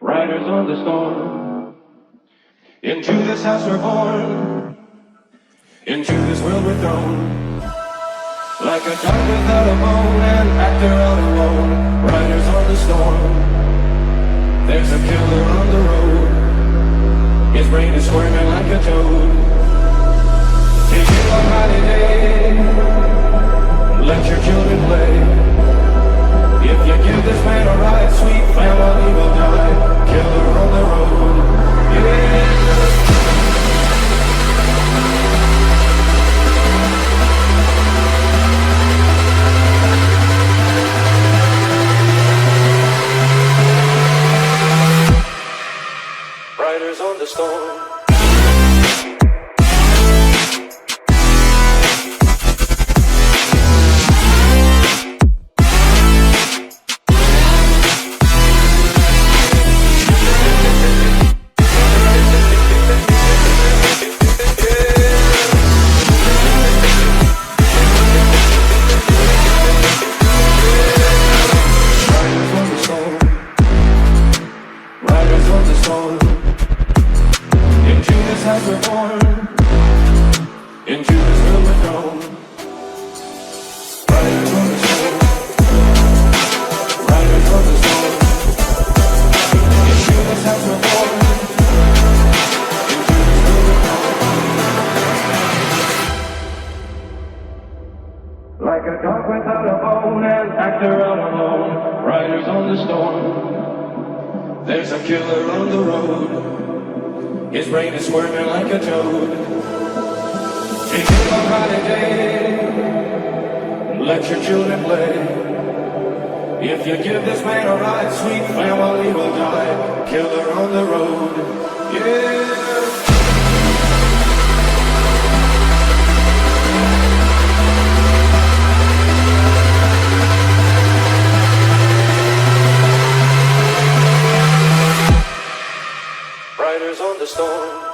riders on the storm. Into this house we're born, into this world we're thrown. Like a dog without a bone, an actor out alone, riders on the storm. There's a killer on the road, his brain is squirming like a toad. Take it on rainy day, let your children play. If you give this man a ride, sweet family will die. Killer on the road, yeah. Riders on the storm. Like a dog without a bone, an actor out alone, riders on the storm. There's a killer on the road, his brain is squirming like a toad. Take it on rainy day, let your children play. If you give this man a ride, sweet family will die. Killer on the road, yeah. Riders on the storm.